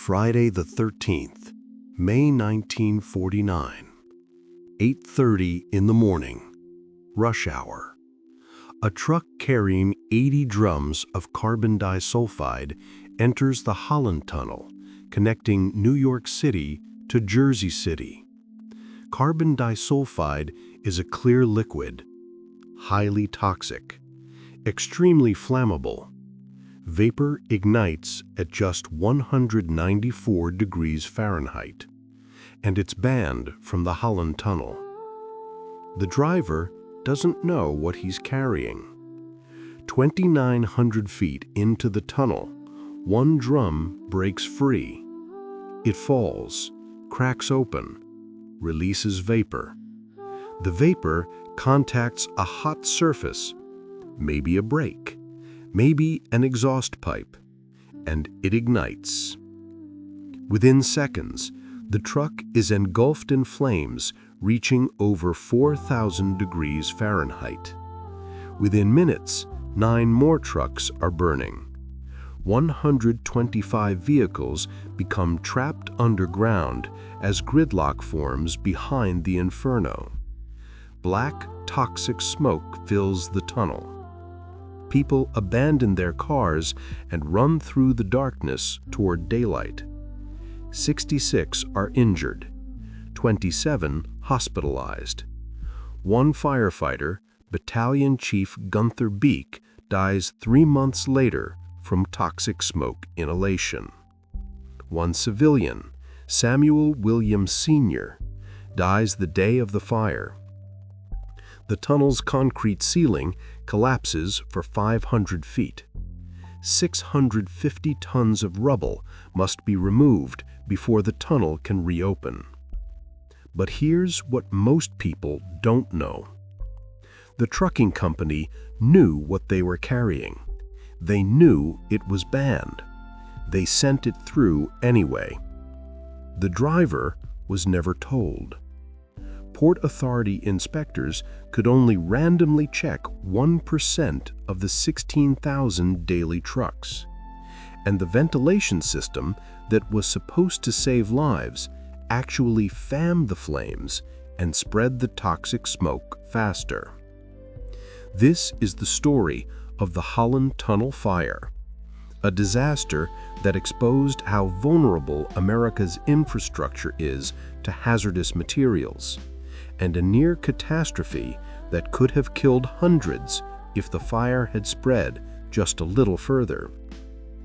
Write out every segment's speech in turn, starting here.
Friday the 13th, May 1949. 8:30 in the morning. Rush hour. A truck carrying 80 drums of carbon disulfide enters the Holland Tunnel, connecting New York City to Jersey City. Carbon disulfide is a clear liquid, highly toxic, extremely flammable. Vapor ignites at just 194 degrees Fahrenheit, and it's banned from the Holland Tunnel. The driver doesn't know what he's carrying. 2,900 feet into the tunnel, one drum breaks free. It falls, cracks open, releases vapor. The vapor contacts a hot surface, maybe a brake, maybe an exhaust pipe, and it ignites. Within seconds, the truck is engulfed in flames reaching over 4,000 degrees Fahrenheit. Within minutes, 9 more trucks are burning. 125 vehicles become trapped underground as gridlock forms behind the inferno. Black, toxic smoke fills the tunnel. People abandon their cars and run through the darkness toward daylight. 66 are injured, 27 hospitalized. One firefighter, Battalion Chief Gunther Beake, dies 3 months later from toxic smoke inhalation. One civilian, Samuel Williams Sr., dies the day of the fire. The tunnel's concrete ceiling collapses for 500 feet. 650 tons of rubble must be removed before the tunnel can reopen. But here's what most people don't know. The trucking company knew what they were carrying. They knew it was banned. They sent it through anyway. The driver was never told. Port Authority inspectors could only randomly check 1% of the 16,000 daily trucks. And the ventilation system that was supposed to save lives actually fanned the flames and spread the toxic smoke faster. This is the story of the Holland Tunnel fire, a disaster that exposed how vulnerable America's infrastructure is to hazardous materials, and a near catastrophe that could have killed hundreds if the fire had spread just a little further.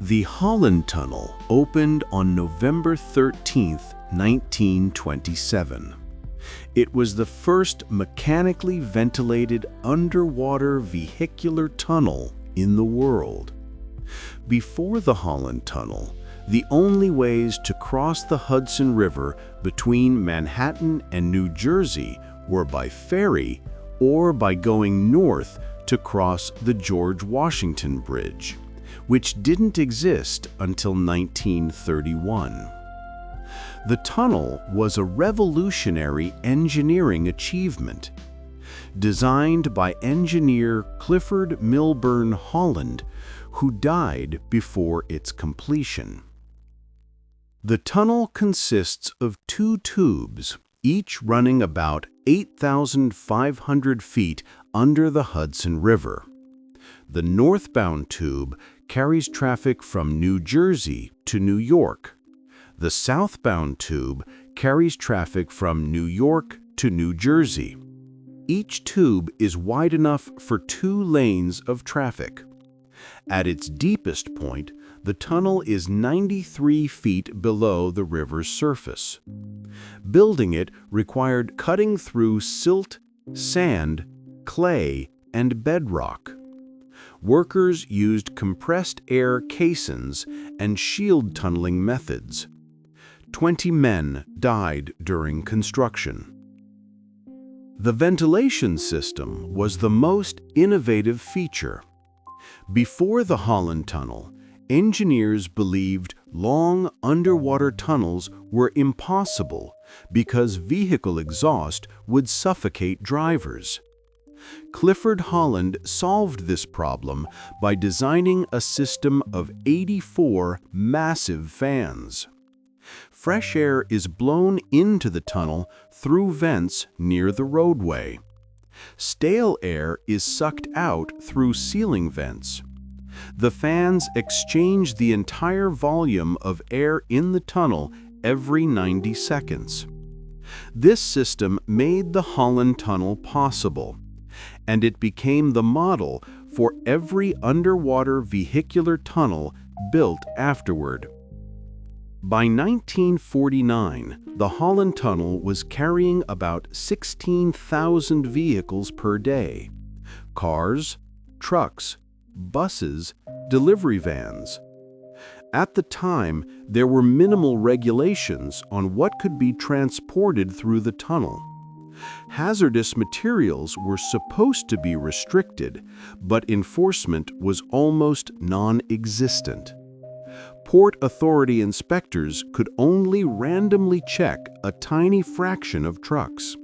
The Holland Tunnel opened on November 13, 1927. It was the first mechanically ventilated underwater vehicular tunnel in the world. Before the Holland Tunnel, the only ways to cross the Hudson River between Manhattan and New Jersey were by ferry or by going north to cross the George Washington Bridge, which didn't exist until 1931. The tunnel was a revolutionary engineering achievement. Designed by engineer Clifford Milburn Holland, who died before its completion. The tunnel consists of 2 tubes, each running about 8,500 feet under the Hudson River. The northbound tube carries traffic from New Jersey to New York. The southbound tube carries traffic from New York to New Jersey. Each tube is wide enough for 2 lanes of traffic. At its deepest point, the tunnel is 93 feet below the river's surface. Building it required cutting through silt, sand, clay, and bedrock. Workers used compressed air caissons and shield tunneling methods. 20 men died during construction. The ventilation system was the most innovative feature. Before the Holland Tunnel, engineers believed long underwater tunnels were impossible because vehicle exhaust would suffocate drivers. Clifford Holland solved this problem by designing a system of 84 massive fans. Fresh air is blown into the tunnel through vents near the roadway. Stale air is sucked out through ceiling vents. The fans exchange the entire volume of air in the tunnel every 90 seconds. This system made the Holland Tunnel possible, and it became the model for every underwater vehicular tunnel built afterward. By 1949, the Holland Tunnel was carrying about 16,000 vehicles per day: cars, trucks, buses, delivery vans. At the time, there were minimal regulations on what could be transported through the tunnel. Hazardous materials were supposed to be restricted, but enforcement was almost non-existent. Port Authority inspectors could only randomly check a tiny fraction of trucks.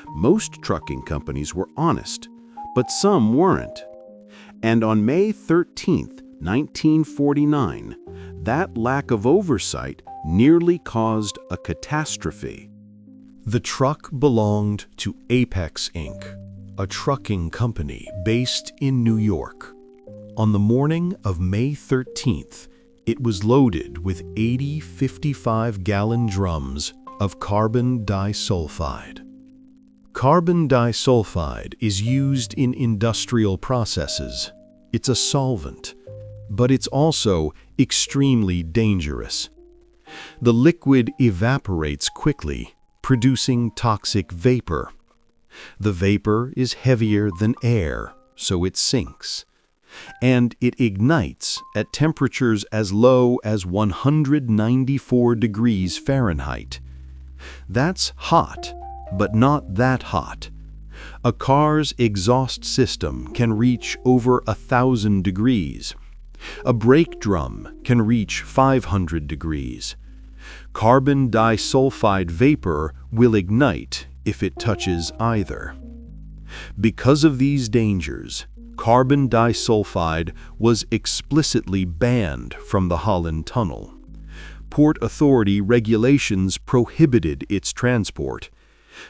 Most trucking companies were honest, but some weren't. And on May 13, 1949, that lack of oversight nearly caused a catastrophe. The truck belonged to Apex Inc., a trucking company based in New York. On the morning of May 13th, it was loaded with 80 55-gallon drums of carbon disulfide. Carbon disulfide is used in industrial processes. It's a solvent, but it's also extremely dangerous. The liquid evaporates quickly, producing toxic vapor. The vapor is heavier than air, so it sinks. And it ignites at temperatures as low as 194 degrees Fahrenheit. That's hot, but not that hot. A car's exhaust system can reach over 1,000 degrees. A brake drum can reach 500 degrees. Carbon disulfide vapor will ignite if it touches either. Because of these dangers, carbon disulfide was explicitly banned from the Holland Tunnel. Port Authority regulations prohibited its transport,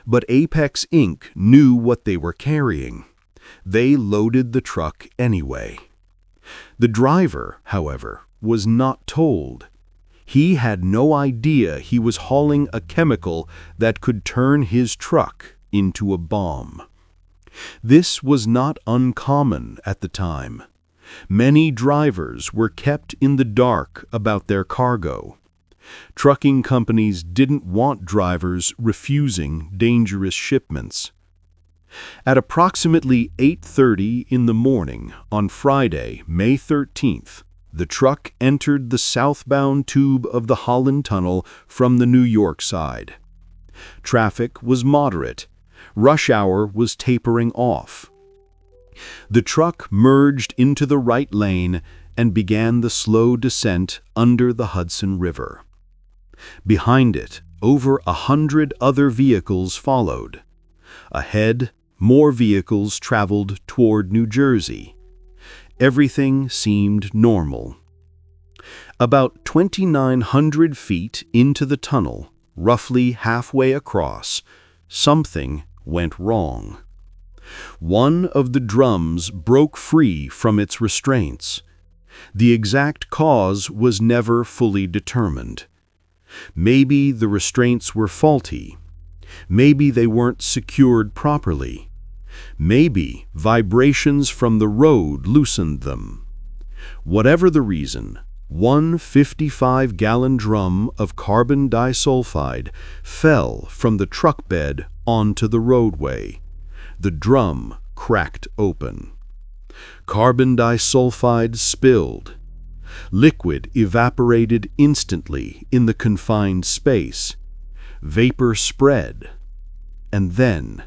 but Apex Inc. knew what they were carrying. They loaded the truck anyway. The driver, however, was not told. He had no idea he was hauling a chemical that could turn his truck into a bomb. This was not uncommon at the time. Many drivers were kept in the dark about their cargo. Trucking companies didn't want drivers refusing dangerous shipments. At approximately 8:30 in the morning on Friday, May 13th, the truck entered the southbound tube of the Holland Tunnel from the New York side. Traffic was moderate. Rush hour was tapering off. The truck merged into the right lane and began the slow descent under the Hudson River. Behind it, over 100 other vehicles followed. Ahead, more vehicles traveled toward New Jersey. Everything seemed normal. About 2,900 feet into the tunnel, roughly halfway across, something went wrong. One of the drums broke free from its restraints. The exact cause was never fully determined. Maybe the restraints were faulty. Maybe they weren't secured properly. Maybe vibrations from the road loosened them. Whatever the reason, one 55-gallon drum of carbon disulfide fell from the truck bed onto the roadway. The drum cracked open. Carbon disulfide spilled. Liquid evaporated instantly in the confined space. Vapor spread. And then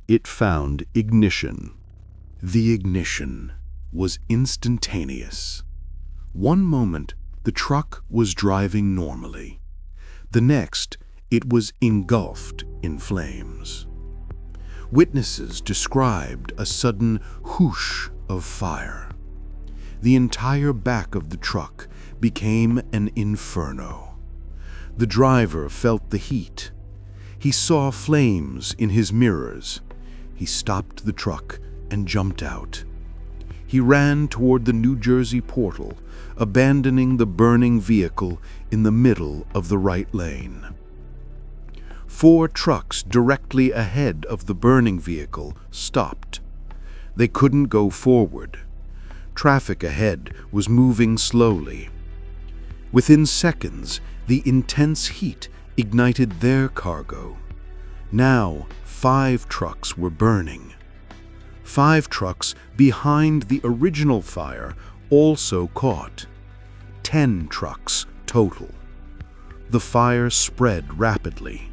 it found ignition. The ignition was instantaneous. One moment, the truck was driving normally. The next, it was engulfed in flames. Witnesses described a sudden whoosh of fire. The entire back of the truck became an inferno. The driver felt the heat. He saw flames in his mirrors. He stopped the truck and jumped out. He ran toward the New Jersey portal, abandoning the burning vehicle in the middle of the right lane. 4 trucks directly ahead of the burning vehicle stopped. They couldn't go forward. Traffic ahead was moving slowly. Within seconds, the intense heat ignited their cargo. Now, 5 trucks were burning. 5 trucks behind the original fire also caught. 10 trucks total. The fire spread rapidly.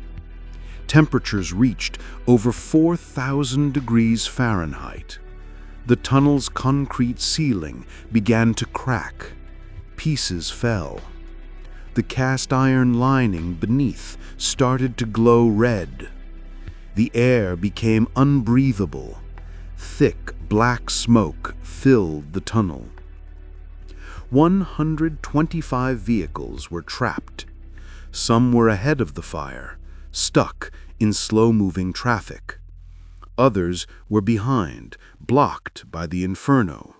Temperatures reached over 4,000 degrees Fahrenheit. The tunnel's concrete ceiling began to crack. Pieces fell. The cast iron lining beneath started to glow red. The air became unbreathable. Thick black smoke filled the tunnel. 125 vehicles were trapped. Some were ahead of the fire, stuck in slow-moving traffic. Others were behind, blocked by the inferno.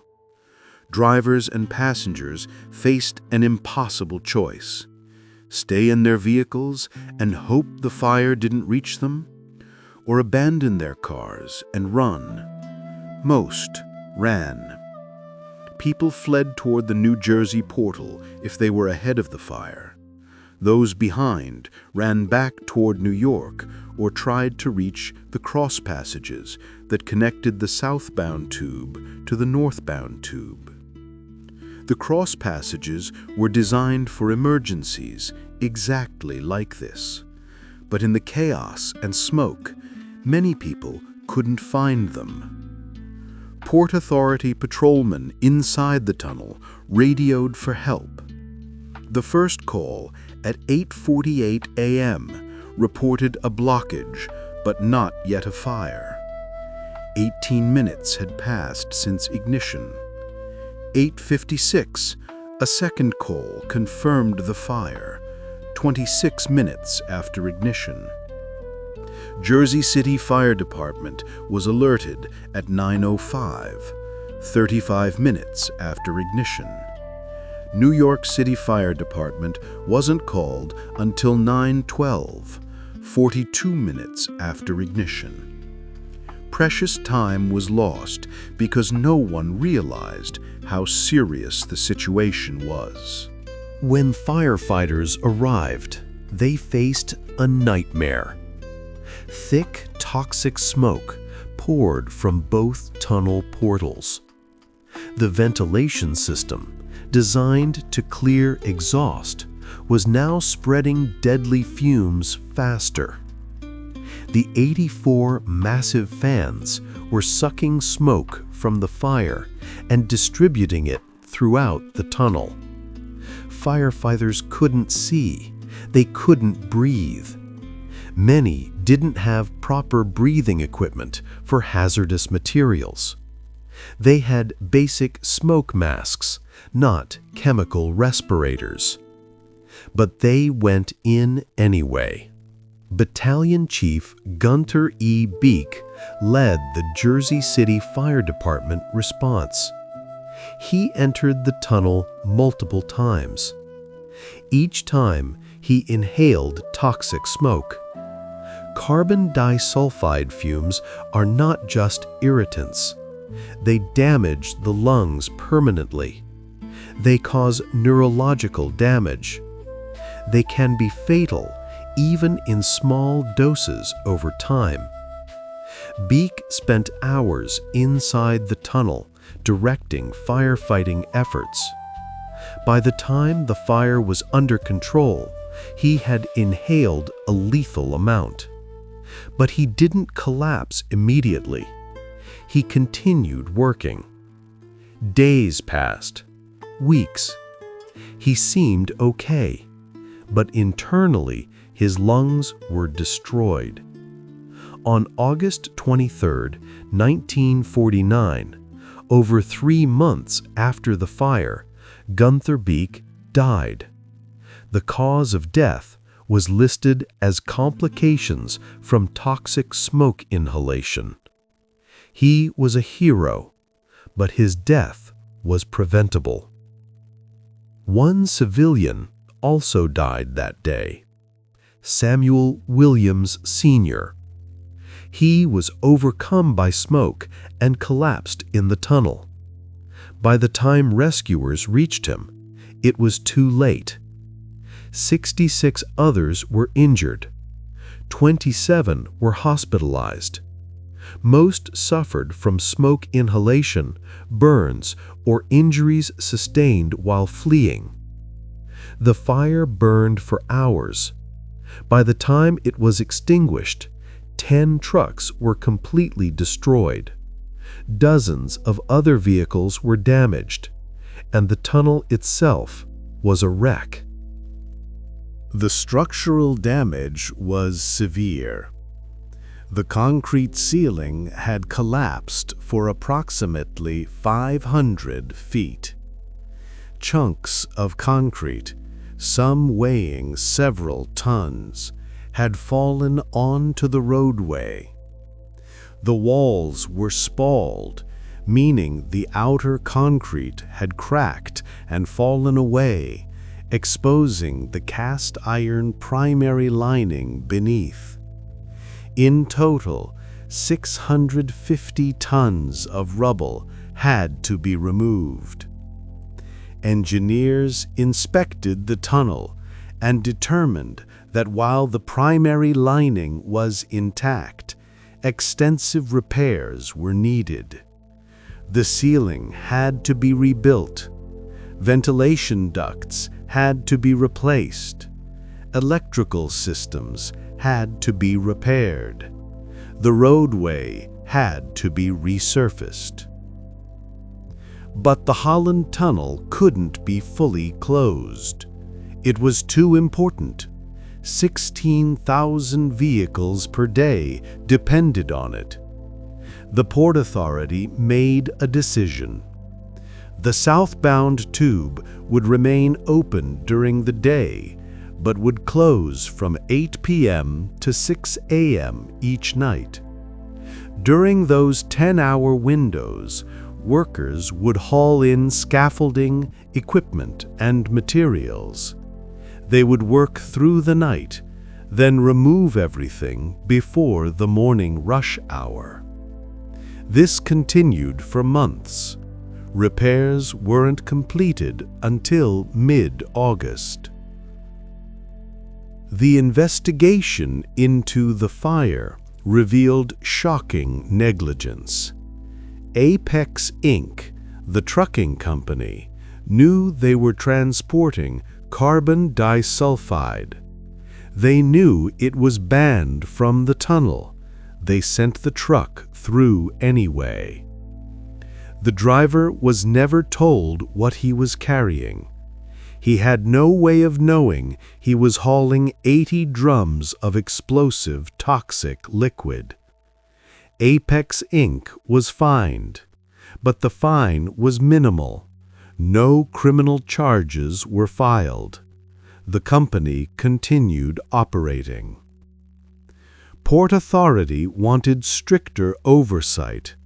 Drivers and passengers faced an impossible choice: stay in their vehicles and hope the fire didn't reach them, or abandon their cars and run. Most ran. People fled toward the New Jersey portal if they were ahead of the fire. Those behind ran back toward New York or tried to reach the cross passages that connected the southbound tube to the northbound tube. The cross passages were designed for emergencies exactly like this. But in the chaos and smoke, many people couldn't find them. Port Authority patrolmen inside the tunnel radioed for help. The first call at 8:48 a.m. reported a blockage, but not yet a fire. 18 minutes had passed since ignition. 8:56, a second call confirmed the fire, 26 minutes after ignition. Jersey City Fire Department was alerted at 9:05, 35 minutes after ignition. New York City Fire Department wasn't called until 9:12, 42 minutes after ignition. Precious time was lost because no one realized how serious the situation was. When firefighters arrived, they faced a nightmare. Thick, toxic smoke poured from both tunnel portals. The ventilation system, designed to clear exhaust, was now spreading deadly fumes faster. The 84 massive fans were sucking smoke from the fire and distributing it throughout the tunnel. Firefighters couldn't see. They couldn't breathe. Many didn't have proper breathing equipment for hazardous materials. They had basic smoke masks, not chemical respirators. But they went in anyway. Battalion Chief Gunther Beake led the Jersey City Fire Department response. He entered the tunnel multiple times. Each time, he inhaled toxic smoke. Carbon disulfide fumes are not just irritants. They damage the lungs permanently. They cause neurological damage. They can be fatal, even in small doses over time. Beake spent hours inside the tunnel directing firefighting efforts. By the time the fire was under control, he had inhaled a lethal amount. But he didn't collapse immediately. He continued working. Days passed, weeks. He seemed okay, but internally his lungs were destroyed. On August 23, 1949, over 3 months after the fire, Gunther Beake died. The cause of death was listed as complications from toxic smoke inhalation. He was a hero, but his death was preventable. One civilian also died that day, Samuel Williams Sr. He was overcome by smoke and collapsed in the tunnel. By the time rescuers reached him, it was too late. 66 others were injured. 27 were hospitalized. Most suffered from smoke inhalation, burns, or injuries sustained while fleeing. The fire burned for hours. By the time it was extinguished, 10 trucks were completely destroyed. Dozens of other vehicles were damaged, and the tunnel itself was a wreck. The structural damage was severe. The concrete ceiling had collapsed for approximately 500 feet. Chunks of concrete, some weighing several tons, had fallen onto the roadway. The walls were spalled, meaning the outer concrete had cracked and fallen away, exposing the cast iron primary lining beneath. In total, 650 tons of rubble had to be removed. Engineers inspected the tunnel and determined that while the primary lining was intact, extensive repairs were needed. The ceiling had to be rebuilt. Ventilation ducts had to be replaced. Electrical systems had to be repaired. The roadway had to be resurfaced. But the Holland Tunnel couldn't be fully closed. It was too important. 16,000 vehicles per day depended on it. The Port Authority made a decision. The southbound tube would remain open during the day, but would close from 8 p.m. to 6 a.m. each night. During those 10-hour windows, workers would haul in scaffolding, equipment, and materials. They would work through the night, then remove everything before the morning rush hour. This continued for months. Repairs weren't completed until mid-August. The investigation into the fire revealed shocking negligence. Apex Inc., the trucking company, knew they were transporting carbon disulfide. They knew it was banned from the tunnel. They sent the truck through anyway. The driver was never told what he was carrying. He had no way of knowing he was hauling 80 drums of explosive toxic liquid. Apex Inc. was fined, but the fine was minimal. No criminal charges were filed. The company continued operating. Port Authority wanted stricter oversight.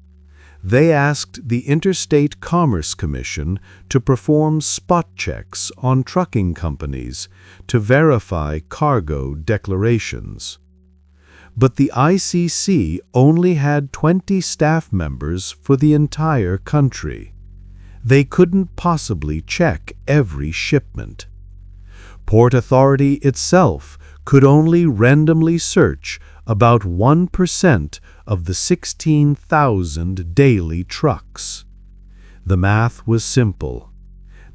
They asked the Interstate Commerce Commission to perform spot checks on trucking companies to verify cargo declarations. But the ICC only had 20 staff members for the entire country. They couldn't possibly check every shipment. Port Authority itself could only randomly search about 1% of the 16,000 daily trucks. The math was simple.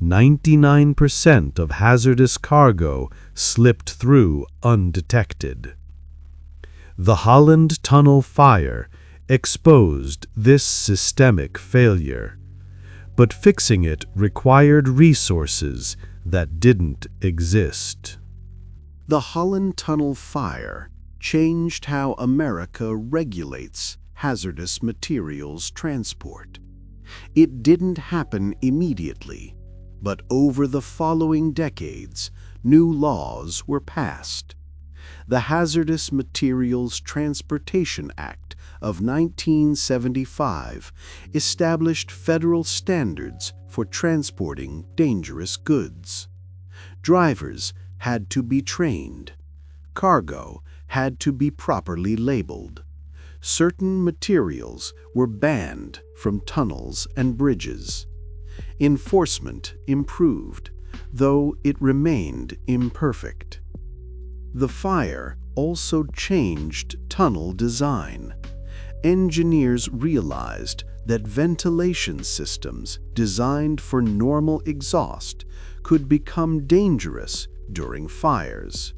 99% of hazardous cargo slipped through undetected. The Holland Tunnel fire exposed this systemic failure, but fixing it required resources that didn't exist. The Holland Tunnel fire changed how America regulates hazardous materials transport. It didn't happen immediately, but over the following decades, new laws were passed. The Hazardous Materials Transportation Act of 1975 established federal standards for transporting dangerous goods. Drivers had to be trained. Cargo had to be properly labeled. Certain materials were banned from tunnels and bridges. Enforcement improved, though it remained imperfect. The fire also changed tunnel design. Engineers realized that ventilation systems designed for normal exhaust could become dangerous during fires.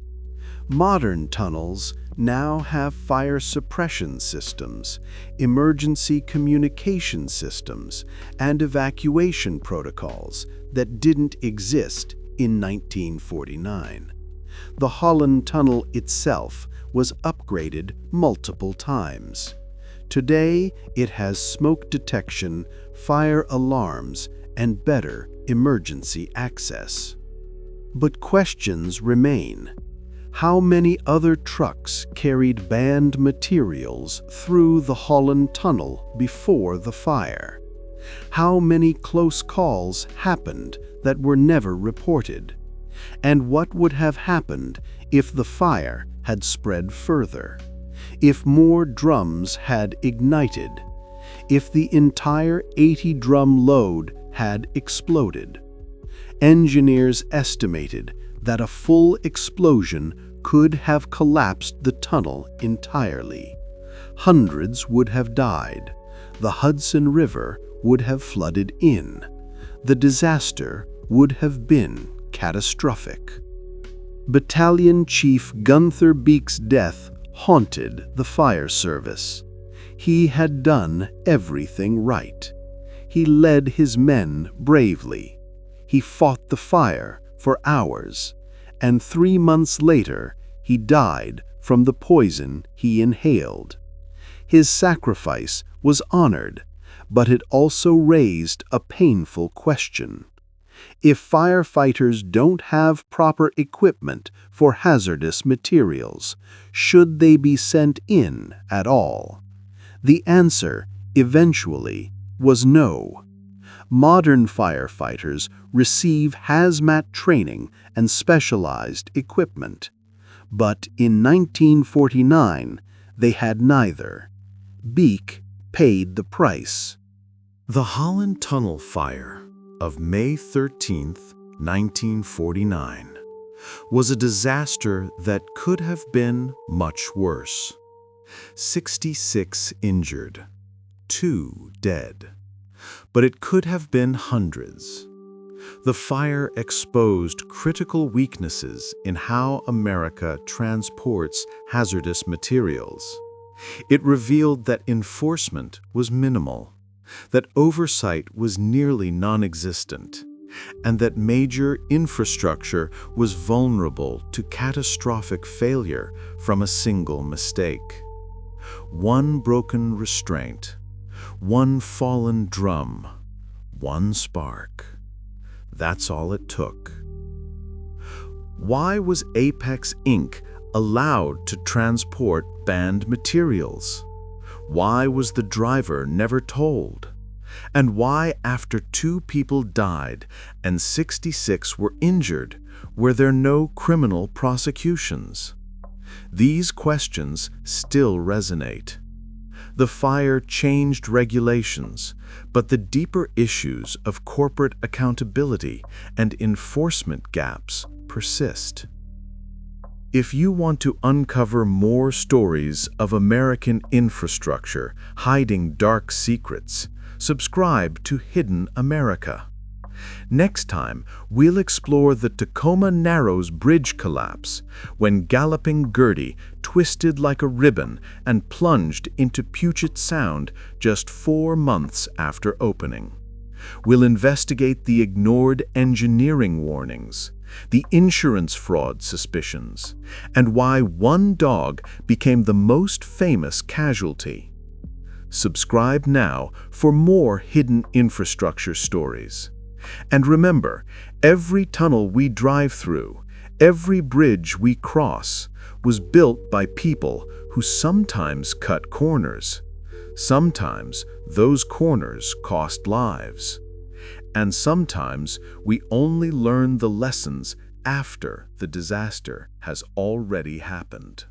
Modern tunnels now have fire suppression systems, emergency communication systems, and evacuation protocols that didn't exist in 1949. The Holland Tunnel itself was upgraded multiple times. Today, it has smoke detection, fire alarms, and better emergency access. But questions remain. How many other trucks carried banned materials through the Holland Tunnel before the fire? How many close calls happened that were never reported? And what would have happened if the fire had spread further? If more drums had ignited? If the entire 80-drum load had exploded? Engineers estimated that a full explosion could have collapsed the tunnel entirely. Hundreds would have died. The Hudson River would have flooded in. The disaster would have been catastrophic. Battalion Chief Gunther Beake's death haunted the fire service. He had done everything right. He led his men bravely. He fought the fire for hours, and 3 months later, he died from the poison he inhaled. His sacrifice was honored, but it also raised a painful question. If firefighters don't have proper equipment for hazardous materials, should they be sent in at all? The answer, eventually, was no. Modern firefighters receive hazmat training and specialized equipment. But in 1949, they had neither. Beake paid the price. The Holland Tunnel fire of May 13, 1949, was a disaster that could have been much worse. 66 injured, 2 dead. But it could have been hundreds. The fire exposed critical weaknesses in how America transports hazardous materials. It revealed that enforcement was minimal, that oversight was nearly non-existent, and that major infrastructure was vulnerable to catastrophic failure from a single mistake. One broken restraint, one fallen drum, one spark. That's all it took. Why was Apex Inc. allowed to transport banned materials? Why was the driver never told? And why, after 2 people died and 66 were injured, were there no criminal prosecutions? These questions still resonate. The fire changed regulations, but the deeper issues of corporate accountability and enforcement gaps persist. If you want to uncover more stories of American infrastructure hiding dark secrets, subscribe to Hidden America. Next time, we'll explore the Tacoma Narrows Bridge collapse, when Galloping Gertie twisted like a ribbon and plunged into Puget Sound just 4 months after opening. We'll investigate the ignored engineering warnings, the insurance fraud suspicions, and why one dog became the most famous casualty. Subscribe now for more hidden infrastructure stories. And remember, every tunnel we drive through, Every bridge we cross was built by people who sometimes cut corners. Sometimes those corners cost lives. And sometimes we only learn the lessons after the disaster has already happened.